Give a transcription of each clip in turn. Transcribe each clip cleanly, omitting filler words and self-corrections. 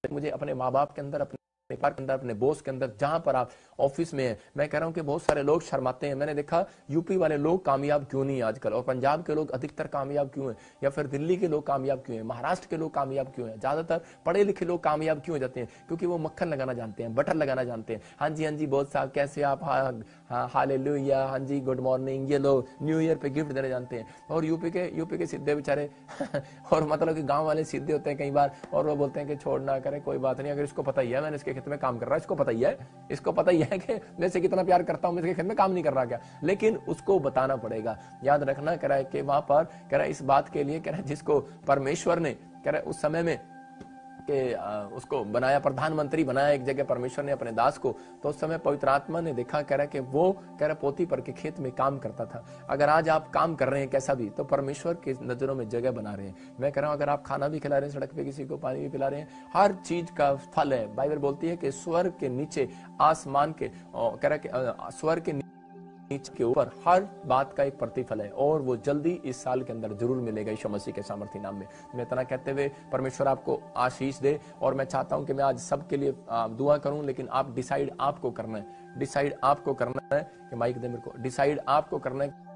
मुझे अपने माँ बाप के अंदर, अपने परिवार के अंदर, अपने बॉस के अंदर, जहां पर आप ऑफिस में हैं, मैं कह रहा हूं कि बहुत सारे लोग शर्माते हैं। मैंने देखा यूपी वाले लोग कामयाब क्यों नहीं आजकल, और पंजाब के लोग अधिकतर कामयाब क्यों हैं, या फिर दिल्ली के लोग कामयाब क्यों हैं, महाराष्ट्र के लोग कामयाब क्यों हैं, ज्यादातर पढ़े लिखे लोग कामयाब क्यों हो जाते हैं? क्योंकि वो मक्खन लगाना जानते हैं, बटर लगाना जानते हैं। हाँ जी, हाँ जी बॉस साहब कैसे आप, हाँ हाँ हालेलुया, हाँ जी गुड मॉर्निंग, ये लोग न्यू ईयर पे गिफ्ट देने जानते हैं। और यूपी के सीधे बेचारे और मतलब कि गांव वाले सीधे होते हैं कई बार, और वो बोलते हैं कि छोड़ ना करे, कोई बात नहीं, अगर इसको पता ही है मैंने इसके खेत में काम कर रहा है, इसको पता ही है, इसको पता ही है कि मैं इसे कितना प्यार करता हूं, मैं इसके खेत में काम नहीं कर रहा क्या, लेकिन उसको बताना पड़ेगा। याद रखना कह रहा है कि वहां पर कह रहा है इस बात के लिए, कह रहा है जिसको परमेश्वर ने कह रहा है उस समय में कि उसको बनाया, प्रधानमंत्री बनाया एक जगह परमेश्वर ने अपने दास को, तो उस समय पवित्र आत्मा ने देखा कह रहा कि वो कह रहा पोती पर के खेत में काम करता था। अगर आज आप काम कर रहे हैं कैसा भी, तो परमेश्वर की नजरों में जगह बना रहे हैं। मैं कह रहा हूं अगर आप खाना भी खिला रहे हैं, सड़क पे किसी को पानी भी पिला रहे हैं, हर चीज का फल है। बाइबल बोलती है कि स्वर्ग के नीचे, आसमान के, कह रहा कि स्वर्ग के नीचे के ऊपर हर बात का एक प्रतिफल है, और वो जल्दी इस साल के अंदर जरूर मिलेगा यीशु मसीह के सामर्थी नाम में। मैं इतना कहते हुए परमेश्वर आपको आशीष दे, और मैं चाहता हूं कि मैं आज सबके लिए दुआ करूं, लेकिन आप डिसाइड आपको करना है, डिसाइड आपको करना है कि माइक दे मेरे को, डिसाइड आपको करना है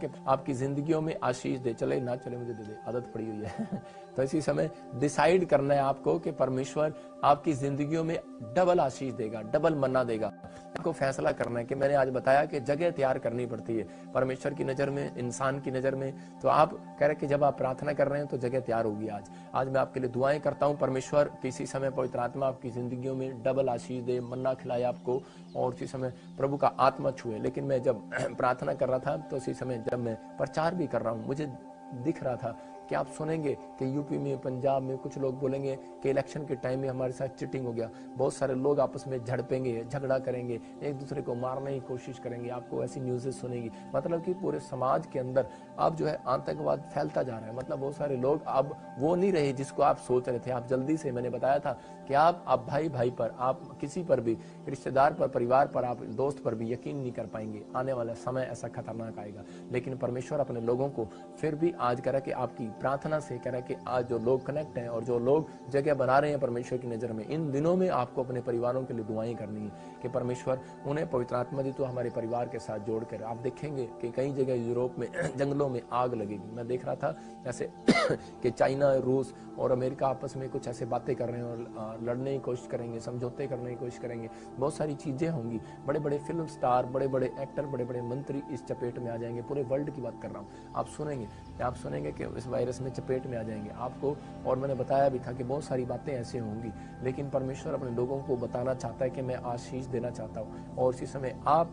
कि आपकी जिंदगियों में आशीष दे, चले ना चले मुझे दे दे, आदत पड़ी हुई है तो इसी समय डिसाइड करना है आपको कि परमेश्वर आपकी जिंदगियों में डबल आशीष देगा, डबल मन्ना देगा। आपको फैसला करना है कि मैंने आज बताया कि जगह तैयार करनी पड़ती है परमेश्वर की नजर में, इंसान की नजर में। तो आप कह रहे कि जब आप प्रार्थना कर रहे हैं तो जगह तैयार होगी। आज मैं आपके लिए दुआएं करता हूं, परमेश्वर किसी समय पवित्र आत्मा आपकी जिंदगियों में डबल आशीष दे, मन्ना खिलाए आपको, और उसी समय प्रभु का आत्मा छुए। लेकिन मैं जब प्रार्थना कर रहा था, तो उसी समय जब मैं प्रचार भी कर रहा हूं, मुझे दिख रहा था कि आप सुनेंगे कि यूपी में, पंजाब में कुछ लोग बोलेंगे कि इलेक्शन के टाइम में हमारे साथ चिटिंग हो गया। बहुत सारे लोग आपस में झड़पेंगे, झगड़ा करेंगे, एक दूसरे को मारने की कोशिश करेंगे, आपको ऐसी न्यूज़ेस सुनेगी। मतलब कि पूरे समाज के अंदर अब जो है आतंकवाद फैलता जा रहा है। मतलब बहुत सारे लोग अब वो नहीं रहे जिसको आप सोच रहे थे। आप जल्दी से, मैंने बताया था कि आप भाई भाई पर, आप किसी पर भी, रिश्तेदार पर, परिवार पर, आप दोस्त पर भी यकीन नहीं कर पाएंगे। आने वाला समय ऐसा खतरनाक आएगा। लेकिन परमेश्वर अपने लोगों को फिर भी आज कह रहा कि आपकी प्रार्थना से, कह रहा कि आज जो लोग कनेक्ट हैं और जो लोग जगह बना रहे हैं परमेश्वर की नजर में, इन दिनों में आपको अपने परिवारों के लिए दुआएं करनी है कि परमेश्वर उन्हें पवित्र आत्मा दी तो हमारे परिवार के साथ जोड़कर। आप देखेंगे कि कई जगह यूरोप में जंगलों में आग लगेगी। मैं देख रहा था ऐसे कि चाइना, रूस और अमेरिका आपस में कुछ ऐसे बातें कर रहे हैं और लड़ने की कोशिश करेंगे, समझौते करने की कोशिश करेंगे। बहुत सारी चीजें होंगी। बड़े बड़े फिल्म स्टार, बड़े बड़े एक्टर, बड़े बड़े मंत्री इस चपेट में आ जाएंगे। पूरे वर्ल्ड की बात कर रहा हूँ। आप सुनेंगे कि इस वायरस में चपेट में आ जाएंगे आपको। और मैंने बताया भी था कि बहुत सारी बातें ऐसे होंगी, लेकिन परमेश्वर अपने लोगों को बताना चाहता है कि मैं आशीष देना चाहता हूँ। और इसी समय आप,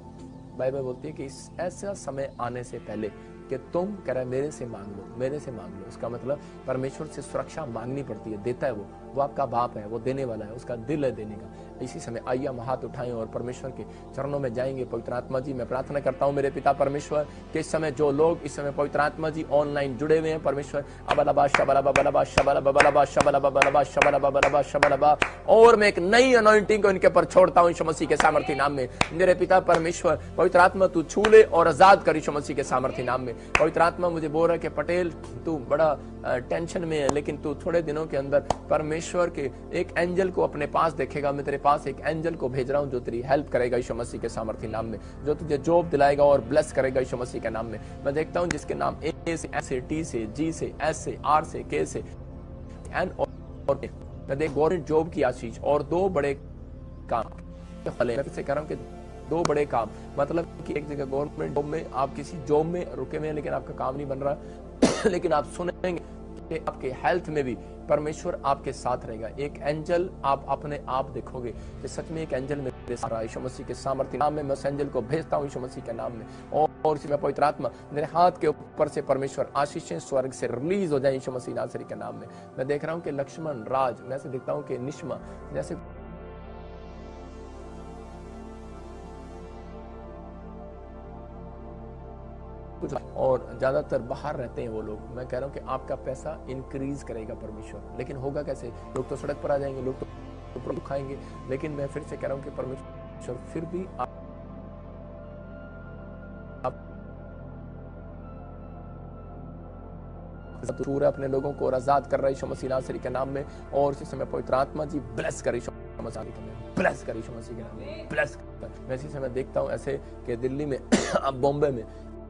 बाइबल बोलती है कि इस ऐसा समय आने से पहले कि तुम, कह रहा है मेरे से मांग लो, मेरे से मांग लो। इसका मतलब परमेश्वर से सुरक्षा मांगनी पड़ती है। देता है वो आपका बाप है, वो देने वाला है, उसका दिल है देने का। इसी समय आइए हम हाथ उठाएं और परमेश्वर के चरणों में जाएंगे। पवित्र आत्मा जी, मैं प्रार्थना करता हूं मेरे पिता परमेश्वर कि इस समय जो लोग इस समय पवित्र आत्मा जी ऑनलाइन जुड़े हुए हैं परमेश्वर, अबलबा शबलबा बलबा शबलबा बलबा शबलबा बलबा शबलबा बलबा शबलबा, और मैं एक नई अनॉइंटिंग को इनके ऊपर छोड़ता हूं यीशु मसीह के सामर्थी नाम में। मेरे पिता परमेश्वर, पवित्र आत्मा तू छू ले और आजाद कर यीशु मसीह के सामर्थी नाम में। पवित्र आत्मा मुझे बोल रहा है कि पटेल तू बड़ा टेंशन में है, लेकिन तू थोड़े दिनों के अंदर परमेश्वर के एक एंजल को अपने पास देखेगा। मैं तेरे पास एक एंजल को भेज रहा हूं जो तेरी हेल्प करेगा यीशु मसीह के सामर्थी नाम में, जो तुझे जॉब दिलाएगा और ब्लेस करेगा यीशु मसीह के नाम में। मैं देखता हूं जिसके नाम ए से, एस से, टी से, जी से, एस से, आर से, के से, एन और मैं देख गवर्नमेंट जॉब की आशीष और दो बड़े काम फले। मैं फिर कह रहा हूं कि दो बड़े काम, मतलब कि एक जगह गवर्नमेंट जॉब में, आप किसी जॉब में रुके हुए हैं लेकिन आपका काम नहीं बन रहा लेकिन आप सुनेंगे कि आपके हेल्थ में भी परमेश्वर आपके साथ रहेगा। एक एंजल आप अपने आप देखोगे कि सच में एक एंजल मेरे साथ रहा है। यीशु मसीह के सामर्थ्य नाम में मैं उस एंजल को भेजता हूं यीशु मसीह के नाम में। और इसी में पवित्र आत्मा मेरे हाथ के ऊपर से परमेश्वर आशीषें स्वर्ग से रिलीज हो जाए यीशु मसीह नासरी के नाम में। मैं देख रहा हूं कि लक्ष्मण, राज, मैं से देखता हूं कि निश्मा, जैसे और ज्यादातर बाहर रहते हैं वो लोग। मैं कह रहा हूं कि आपका पैसा इंक्रीज करेगा परमेश्वर, लेकिन होगा कैसे? लोग तो सड़क पर आ जाएंगे, लोग तो प्रभु खाएंगे। लेकिन मैं फिर से कह रहा हूं कि परमेश्वर फिर भी आप तू अपने लोगों को और आजाद कर रहा है यीशु मसीह नासरी के नाम में। और इसी समय पवित्र आत्मा जी ब्लेस कर यीशु मसीह के नाम में, ब्लेस कर यीशु मसीह के नाम में, ब्लेस कर। मैं इसी समय देखता हूँ ऐसे कि दिल्ली में अब बॉम्बे में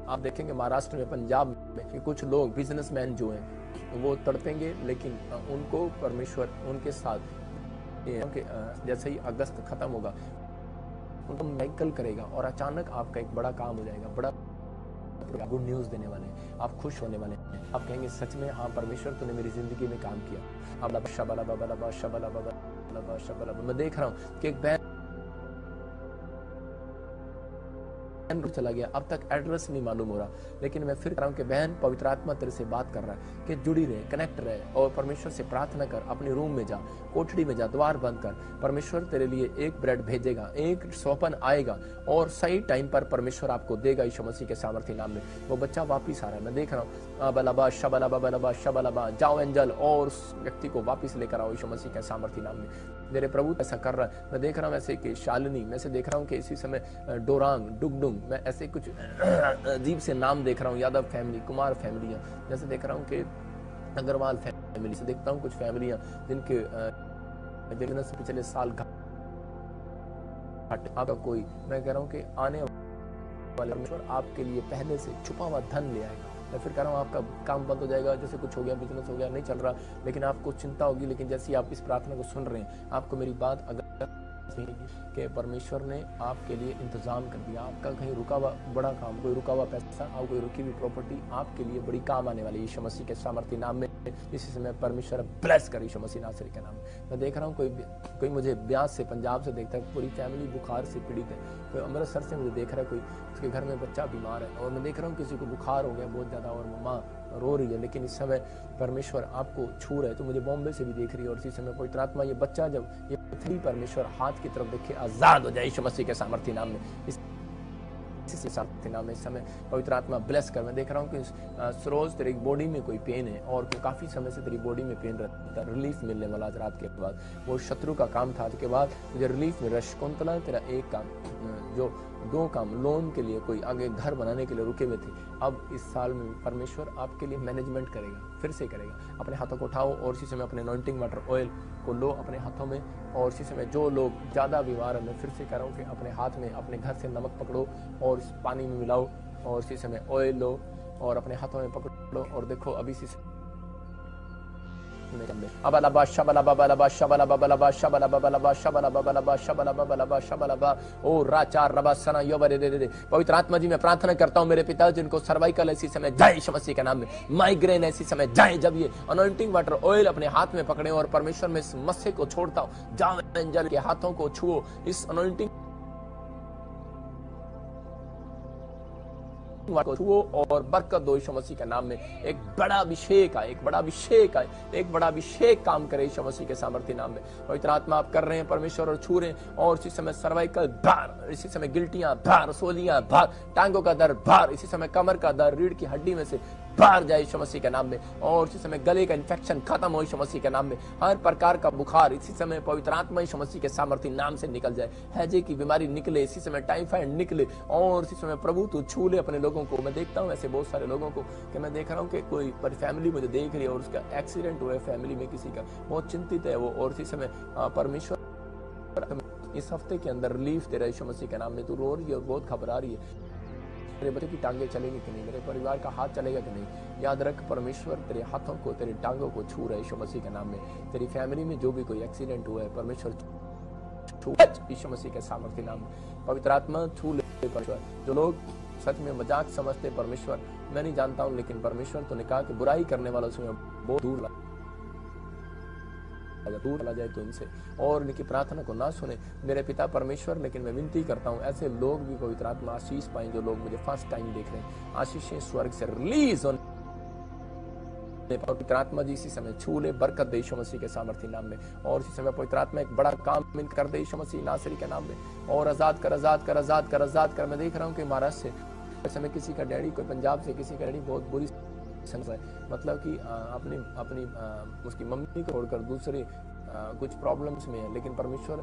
आप देखेंगे, महाराष्ट्र में, पंजाब में कि कुछ लोग बिजनेसमैन जो हैं वो तड़पेंगे, लेकिन उनको परमेश्वर उनके साथ जैसे ही अगस्त खत्म होगा उनको मेडिकल करेगा और अचानक आपका एक बड़ा काम हो जाएगा, बड़ा गुड न्यूज देने वाले हैं, आप खुश होने वाले हैं, आप कहेंगे सच में हाँ परमेश्वर तूने मेरी जिंदगी में काम किया। अब मैं देख रहा हूँ कि एक बहन चला गया, अब तक एड्रेस नहीं मालूम हो रहा, लेकिन मैं फिर कह रहा हूं कि बहन पवित्र आत्मा तेरे से बात कर रहा है कि जुड़ी रहे, कनेक्ट रहे और परमेश्वर से प्रार्थना कर, अपने रूम में जा, कोठड़ी में जा, द्वार बंद कर, परमेश्वर तेरे लिए एक ब्रेड भेजेगा, एक स्वपन आएगा और सही टाइम पर परमेश्वर आपको देगा यीशु मसीह के सामर्थ्य नाम में। वो बच्चा वापिस आ रहा है, मैं देख रहा हूँ। बलबा शबलबा शबलबा, जाओ एंजल और उस व्यक्ति को वापिस लेकर आओ यीशु मसीह के सामर्थ्य नाम में। मेरे प्रभु ऐसा कर रहा है। मैं देख रहा हूँ ऐसे कि शालिनी, मैं से देख रहा हूँ कि इसी समय डोरांग, डुगडुंग, मैं ऐसे कुछ अजीब से नाम देख रहा हूँ, यादव फैमिली, कुमार फैमिलियाँ, जैसे देख रहा हूँ कि अग्रवाल फैमिली से देखता हूँ कुछ फैमिलियाँ जिनके बिजनेस पिछले साल आपका कोई, मैं कह रहा हूँ कि आने वाले परमेश्वर आपके लिए पहले से छुपा हुआ धन ले आएगा। मैं फिर कह रहा हूँ आपका काम बंद हो जाएगा, जैसे कुछ हो गया, बिजनेस हो गया, नहीं चल रहा, लेकिन आपको चिंता होगी, लेकिन जैसे आप इस प्रार्थना को सुन रहे हैं आपको मेरी बात अगर कि परमेश्वर ने आपके लिए इंतजाम कर दिया, आपका कहीं रुका हुआ बड़ा काम, कोई रुका हुआ पैसा और कोई रुकी हुई प्रॉपर्टी आपके लिए बड़ी काम आने वाली यीशु मसीह के सामर्थ्य नाम में। इसी समय परमेश्वर ब्लेस कर यीशु मसीह नासरी के नाम में। मैं देख रहा हूँ कोई मुझे ब्यास से, पंजाब से देखता है, पूरी फैमिली बुखार से पीड़ित है, कोई अमृतसर से मुझे देख रहा है, कोई उसके घर में बच्चा बीमार है, और मैं देख रहा हूँ किसी को बुखार हो गया बहुत ज्यादा और मम्मा रो रही है, लेकिन इस समय परमेश्वर आपको छू रहा है। तो मुझे बॉम्बे से भी देख रही है, और इसी समय पवित्र आत्मा ये बच्चा जब ये पृथ्वी परमेश्वर हाथ की तरफ देखे आजाद हो जाए यीशु मसीह के सामर्थ्य नाम में। इसी सामर्थ्य नाम में इस समय पवित्र आत्मा ब्लेस कर। मैं देख रहा हूँ कि सरोज तेरी बॉडी में कोई पेन है और काफी समय से तेरी बॉडी में पेन रहता है, रिलीफ मिलने वाला आज रात के बाद। वो शत्रु का काम था, के बाद मुझे रिलीफ मिल रहा है। शकुंतला तेरा एक काम, जो 2 काम लोन के लिए, कोई आगे घर बनाने के लिए रुके हुए थे, अब इस साल में परमेश्वर आपके लिए मैनेजमेंट करेगा, फिर से करेगा। अपने हाथों को उठाओ और इसी समय अपने अनॉइंटिंग वाटर ऑयल को लो अपने हाथों में, और इसी समय जो लोग ज़्यादा बीमार हैं, मैं फिर से कह रहा हूँ कि अपने हाथ में अपने घर से नमक पकड़ो और इस पानी में मिलाओ और इसी समय ऑयल लो और अपने हाथों में पकड़ो और देखो अभी इसी अबलबा शबलबा बलबा शबलबा बलबा शबलबा बलबा शबलबा बलबा शबलबा बलबा शबलबा ओ राचार रबा सना योबरे दे दे। पवित्र आत्मा जी मैं प्रार्थना करता हूं मेरे पिता जिनको सर्वाइकल इसी समय जाए यीशु मसीह के नाम में, माइग्रेन इसी समय जाए, जब ये अनॉइंटिंग वाटर ऑयल अपने हाथ में पकड़े और परमेश्वर में इस मस्से को छोड़ता हूं, जाओ एंजल के हाथों को छुओ, इस अनॉइंटिंग को छुओ और बरकत दो यीशु मसीह के नाम में। एक बड़ा अभिषेक आए, एक बड़ा अभिषेक आए, एक बड़ा अभिषेक काम करे यीशु मसीह के सामर्थ्य नाम में। पवित्र आत्मा आप कर रहे हैं परमेश्वर और छू रहे हैं, और इसी समय सर्वाइकल भार, इसी समय गिल्टियां भार, सोलियां भार, टांगों का दर्द भार, इसी समय कमर का दर्द, रीढ़ की हड्डी में से बाहर जाए यीशु मसीह के नाम में, और इसी समय गले का इन्फेक्शन खत्म हो यीशु मसीह के नाम में। हर प्रकार का बुखार इसी समय पवित्र आत्मा यीशु मसीह के सामर्थ्य नाम से निकल जाए। हैजे की बीमारी निकले, इसी समय टाइफाइड निकले, और इसी समय प्रभु तू छू ले अपने लोगों को। मैं देखता हूँ ऐसे बहुत सारे लोगों को कि मैं देख रहा हूँ कि कोई फैमिली मुझे देख रही है और उसका एक्सीडेंट हुआ है फैमिली में किसी का, बहुत चिंतित है वो, और इसी समय परमेश्वर इस हफ्ते के अंदर रिलीफ दे रहा है यीशु मसीह के नाम में। तू रो रही है और बहुत घबरा रही है, मेरे बच्चे की टांगे चलेंगी कि नहीं, मेरे परिवार का हाथ चलेगा कि नहीं। याद रख परमेश्वर तेरे हाथों को, तेरे टांगों को छू रहा है यीशु मसीह के नाम में। तेरी फैमिली में जो भी कोई एक्सीडेंट हुआ है परमेश्वर छू यीशु मसीह के सामर्थ्य नाम में। पवित्र आत्मा छू ले परमेश्वर। जो लोग सच में मजाक समझते परमेश्वर, मैं नहीं जानता हूँ, लेकिन परमेश्वर तो ने कहा कि बुराई करने वालों से बहुत दूर चला जाए तो इनसे, और इनकी प्रार्थना को ना सुने मेरे पिता परमेश्वर। लेकिन मैं विनती करता हूँ ऐसे लोग भी पवित्र आत्मा आशीष पाएं, जो लोग मुझे फर्स्ट टाइम देख रहे हैं, आशीषें स्वर्ग से रिलीज होने। पवित्र आत्मा जी इसी समय छू ले, बरकत दे यीशु मसीह के सामर्थ्य नाम में, और इसी समय पवित्र आत्मा एक बड़ा काम कर दे यीशु मसीह नासरी के नाम में, और आजाद कर, आजाद कर, आजाद कर, आजाद कर। मैं देख रहा हूँ कि महाराष्ट्र से समय किसी का डैडी, कोई पंजाब से किसी का डैडी बहुत बुरी है, मतलब कि अपनी उसकी मम्मी को छोड़कर दूसरे कुछ प्रॉब्लम्स में है, लेकिन परमेश्वर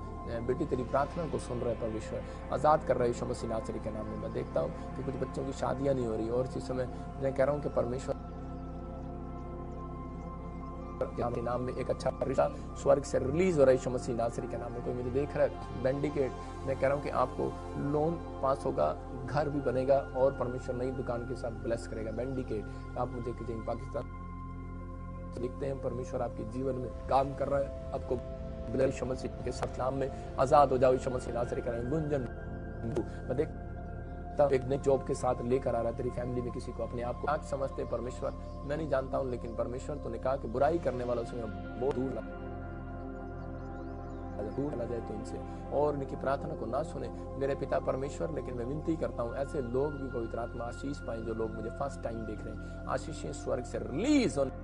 बेटी तेरी प्रार्थना को सुन रहा है, परमेश्वर आजाद कर रहा है यीशु मसीह नासरी के नाम में। मैं देखता हूँ कि कुछ बच्चों की शादियां नहीं हो रही, और इसी समय मैं कह रहा हूँ कि परमेश्वर जहाँ के नाम में एक अच्छा रिश्ता स्वर्ग से रिलीज हो रहा है यीशु मसीह नासरी के नाम में। कोई मुझे देख रहा है बेंडिकेट, मैं कह रहा हूँ कि आपको लोन पास होगा, घर भी बनेगा और परमेश्वर नई दुकान के साथ ब्लेस करेगा। बेंडिकेट आप मुझे कहेंगे पाकिस्तान लिखते हैं, परमेश्वर आपके जीवन में काम कर रहा है, आपको यीशु मसीह के साथ नाम में आजाद हो जाओ यीशु मसीह नासरी के नाम में। गुंजन मैं देख एक नई जॉब के साथ लेकर आ रहा है तेरी फैमिली में किसी को, अपने आप को आज समझते परमेश्वर मैं नहीं जानता हूं, लेकिन परमेश्वर तो ने कहा कि बुराई करने वालों से बहुत दूर ना जाए तो इनसे और इनकी प्रार्थना को ना सुने मेरे पिता परमेश्वर। लेकिन मैं विनती करता हूं ऐसे लोग भी पवित्र आत्मा आशीष पाए जो लोग मुझे फर्स्ट टाइम देख रहे हैं, आशीषें स्वर्ग से रिलीज होने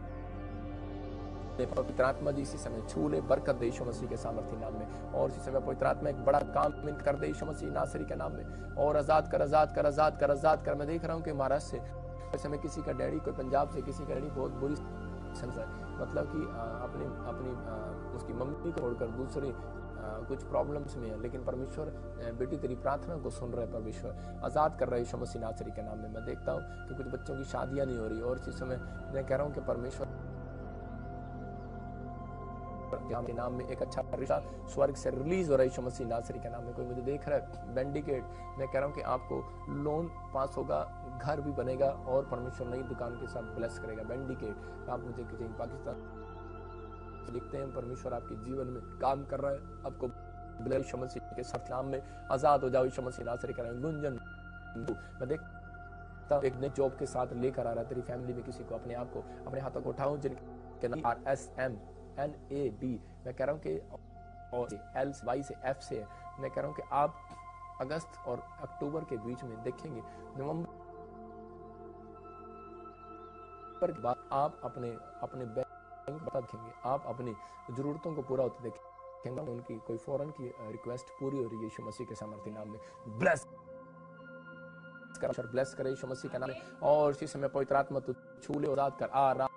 पवित्र आत्मा जी इसी समय छू ले, बरकत दे यीशु मसीह के सामर्थ्य नाम में। और इसी समय पवित्र आत्मा एक बड़ा काम कर दे यीशु मसीह नासरी के नाम में, और आजाद कर आजाद कर आजाद कर आजाद कर। मैं देख रहा हूँ कि महाराष्ट्र से इस समय किसी का डैडी, कोई पंजाब से किसी का डैडी बहुत बुरी समस्या है, मतलब कि अपनी उसकी मम्मी को छोड़कर दूसरे कुछ प्रॉब्लम्स में है, लेकिन परमेश्वर बेटी तेरी प्रार्थना को सुन रहा है, परमेश्वर आजाद कर रहा है यीशु मसीह नासरी के नाम में। मैं देखता हूँ कि कुछ बच्चों की शादियां नहीं हो रही, और इस समय मैं कह रहा हूँ कि परमेश्वर के नाम में एक अच्छा रिश्ता स्वर्ग से रिलीज हो रहा है यीशु मसीह नासरी के नाम में। कोई मुझे देख रहा है बेंडिकेट, मैं कह रहा हूँ कि आपको लोन पास होगा, घर भी बनेगा और परमेश्वर नई दुकान के साथ ब्लेस करेगा। बेंडिकेट आप मुझे कहेंगे पाकिस्तान लिखते हैं, परमेश्वर आपके जीवन में काम कर रहा है, आपको यीशु मसीह के साथ नाम में आजाद हो जाओ यीशु मसीह नासरी के नाम में। गुंजन मैं देखता हूँ एक नई जॉब के साथ लेकर आ रहा है तेरी फैमिली में किसी को, अपने आप को अपने हाथों को उठाओ जिनके नाम RSMNAB, मैं कह रहा हूँ कि और L Y से F से, मैं कह रहा हूँ कि आप अगस्त और अक्टूबर के बीच में देखेंगे, नवंबर के बाद आप अपने बैंक बता देखेंगे, आप अपनी जरूरतों को पूरा होते देखेंगे, उनकी कोई फौरन की रिक्वेस्ट पूरी हो रही है यीशु मसीह के सामर्थ्य नाम में। ब्लेस करे यीशु मसीह के नाम में, और इसी समय पवित्र आत्मा तू छू ले, आजाद कर।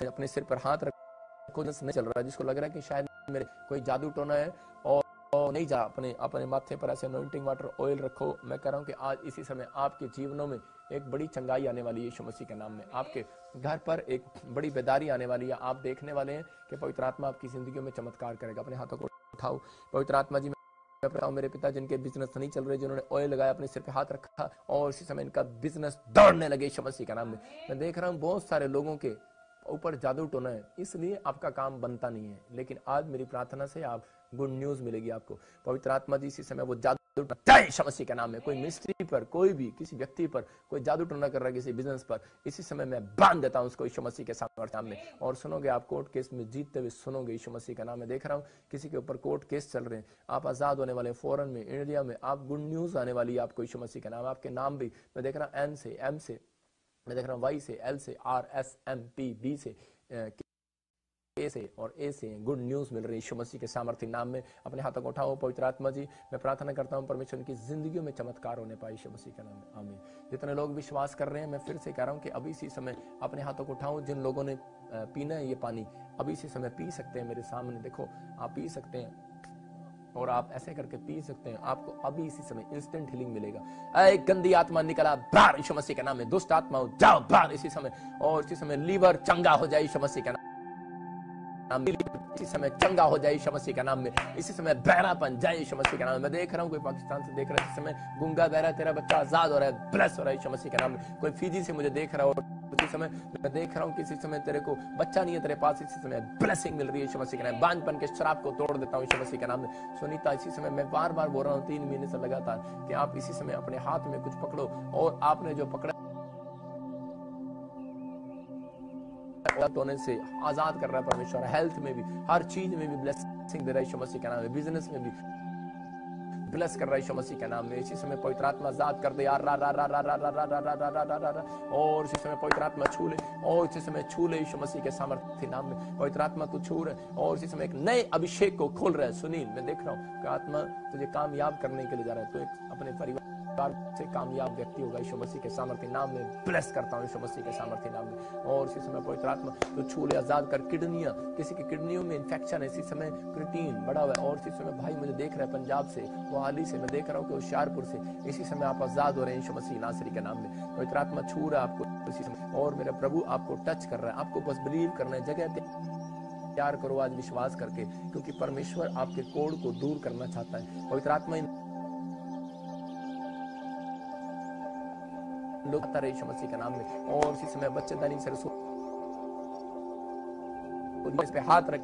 अपने सिर पर हाथ रखो, नहीं चल रहा, जिसको लग रहा है कि शायद मेरे कोई जादू टोना है और नहीं जा, अपने माथे पर ऐसे अनॉइंटिंग वाटर ऑयल रखो। मैं कह रहा हूं कि आज इसी समय आपके जीवनों में एक बड़ी चंगाई आने वाली है यीशु मसीह के नाम में, आपके घर पर एक बड़ी बेदारी आने वाली है। आप देखने वाले हैं कि पवित्र आत्मा आपकी जिंदगी में चमत्कार करेगा। अपने हाथों को उठाओ, पवित्र आत्मा जी मैं बताऊं मेरे पिता जिनके बिजनेस नहीं चल रहे, जिन्होंने ऑयल लगाया, अपने सिर पे हाथ रखा और इसी समय इनका बिजनेस दौड़ने लगे यीशु मसीह के नाम में। मैं देख रहा हूँ बहुत सारे लोगों के ऊपर जादू टोना है, इसलिए आपका काम बनता नहीं है, लेकिन आज मेरी प्रार्थना से आप गुड न्यूज मिलेगी आपको। पवित्र आत्मा जी इसी समय वो जादू यीशु मसीह के नाम में, कोई मिस्ट्री पर, कोई भी किसी व्यक्ति पर कोई जादू टोना कर रहा है, किसी बिजनेस पर, इसी समय मैं बांध देता हूं उसको यीशु मसीह के सामने। और सुनोगे आप कोर्ट केस में जीतते हुए सुनोगे यीशु मसीह का नाम। मैं देख रहा हूं किसी के ऊपर कोर्ट केस चल रहे हैं, आप आजाद होने वाले फौरन में, इंडिया में आप गुड न्यूज आने वाली है आपको यीशु मसीह का नाम। आपके नाम भी मैं देख रहा हूं N से, M से, मैं देख रहा हूं Y से, L से, R S M P B से, A से और A से गुड न्यूज मिल रही है यीशु मसीह के सामर्थ्य नाम में। अपने हाथों को उठाओ पवित्र आत्मा जी, मैं प्रार्थना करता हूं परमेश्वर की जिंदगियों में चमत्कार होने पाए यीशु मसीह के नाम में, आमीन। जितने लोग विश्वास कर रहे हैं, मैं फिर से कह रहा हूं कि अभी इसी समय अपने हाथों को उठाओ। जिन लोगों ने पीना है ये पानी अभी इसी समय पी सकते हैं, मेरे सामने देखो आप पी सकते हैं और आप ऐसे करके पी सकते हैं, आपको अभी इसी समय इंस्टेंट हीलिंग मिलेगा। ऐ गंदी आत्मा निकला बाहर यीशु मसीह के नाम में, दुष्ट आत्मा जाओ बाहर इसी समय, और इसी समय लीवर चंगा हो जाए यीशु मसीह के नाम, इसी समय चंगा हो जाए यीशु मसीह के नाम में, इसी समय बहरापन जाए यीशु मसीह के नाम में। मैं देख रहा हूँ कोई पाकिस्तान से देख रहा है, इस समय गूंगा बहरा तेरा बच्चा आजाद हो रहा है, ब्लेस हो रहा है यीशु मसीह के नाम में। कोई फिजी से मुझे देख रहा है, इसी समय मैं देख रहा हूँ कि इसी समय तेरे को बच्चा नहीं है तेरे पास, इसी समय ब्लेसिंग मिल रही है यीशु मसीह के नाम। बांझपन के शराब को तोड़ देता हूँ यीशु मसीह के नाम में। सुनीता इसी समय मैं बार बार बोल रहा हूँ 3 महीने से लगातार कि आप इसी समय अपने हाथ में कुछ पकड़ो, और आपने जो पकड़ा होने से आजाद कर रहा है परमेश्वर। हेल्थ में भी, हर चीज में भी ब्लेसिंग दे रहा है यीशु मसीह के नाम में। बिजनेस में भी ब्लेस कर रहा है यीशु मसीह के नाम में। इसी समय पवित्र आत्मा आजाद कर दे यार, और इसी समय पवित्र आत्मा छू ले, और इसी समय छू ले यीशु मसीह के सामर्थ्य नाम में। पवित्र आत्मा तू छू रहे, और इसी समय एक नए अभिषेक को खोल रहा है। सुनील मैं देख रहा हूँ कि आत्मा तुझे कामयाब करने के लिए जा रहा है। तो एक अपने परिवार से कामयाब व्यक्ति होगा यीशु मसीह के सामर्थ्य नाम में। ब्लेस करता हूँ यीशु मसीह के सामर्थ्य नाम में। और इसी समय पवित्र आत्मा तो छू ले, आजाद कर। किडनियां, किसी की किडनियों में इन्फेक्शन है, इसी समय क्रिटीन बढ़ा हुआ है। और इसी समय भाई मुझे देख रहा है पंजाब से, मोहाली से, मैं देख रहा हूँ कि होशियारपुर से, इसी समय आप आजाद हो रहे हैं यीशु मसीह नासरी के नाम में। पवित्र आत्मा छू रहा है आपको इसी समय। और मेरा प्रभु आपको टच कर रहा है। आपको बस बिलीव करना है, जगह तैयार करो आज विश्वास करके, क्योंकि परमेश्वर आपके कोड को दूर करना चाहता है। पवित्र आत्मा लोग आता रहे यीशु मसीह के नाम में। और इसी समय बच्चेदानी से इस पे हाथ रख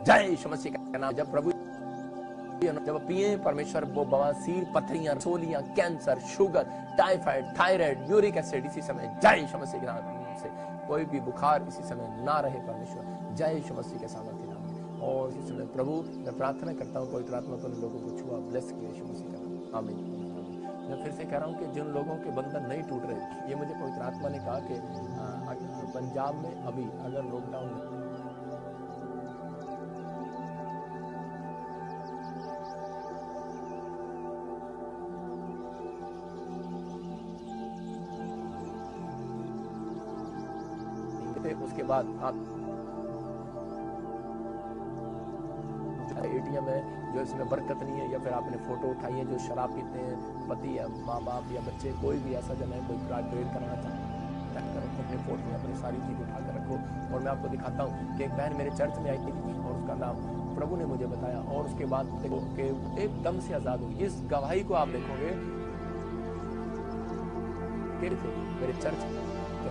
जय यीशु मसीह का नाम। जब प्रभु जब पिए परमेश्वर, वो बवासीर, पथरियां, सोलियां, cancer, sugar, typhoid, thyroid, uric acid, इसी समय जय यीशु मसीह के नाम से कोई भी बुखार इसी समय ना रहे परमेश्वर, जय यीशु मसीह के सामर्थ्य नाम में। और इसी समय प्रभु मैं प्रार्थना करता हूँ पवित्र आत्मा को लोगों को छुआ, ब्लेस किया यीशु मसीह का नाम। आमीन। मैं फिर से कह रहा हूँ कि जिन लोगों के बंधन नहीं टूट रहे, ये मुझे पवित्र आत्मा ने कहा कि पंजाब में अभी अगर लॉकडाउन उसके बाद आप एटीएम है जो इसमें बरकत नहीं है, या फिर आपने फोटो उठाई है जो शराब पीते हैं, पति या माँ बाप या बच्चे, कोई भी ऐसा जन है, कोई ग्रेड कराना चाहता है, रखो अपने फोटो में अपनी सारी चीज उठा कर रखो। और मैं आपको दिखाता हूँ कि एक बहन मेरे चर्च में आई थी और उसका नाम प्रभु ने मुझे बताया, और उसके बाद देखो कि एकदम से आजाद हो। इस गवाही को आप देखोगे मेरे चर्च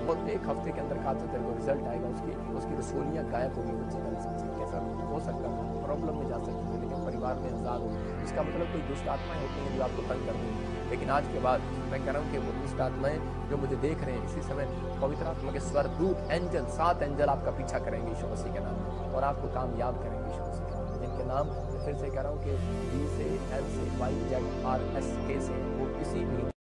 और एक हफ्ते के अंदर कहा था तेरे को रिजल्ट आएगा, उसकी रसोलियां गायब होगी बच्चे का। कैसा हो सकता था, प्रॉब्लम में जा सकते थे, लेकिन परिवार में आजाद हो। इसका मतलब कोई दुष्ट आत्माएं होती हैं जो आपको तंग कर देंगी, लेकिन आज के बाद मैं कह रहा हूँ कि वो दुष्ट आत्माएं जो मुझे देख रहे हैं इसी समय, पवित्र आत्मा के स्वर्गदूत एंजल, 7 एंजल आपका पीछा करेंगे यीशु मसीह के नाम में, और आपको कामयाब करेंगे यीशु मसीह के नाम में। जिनके नाम मैं फिर से कह रहा हूँ कि D से L से Y Z R S K से वो किसी भी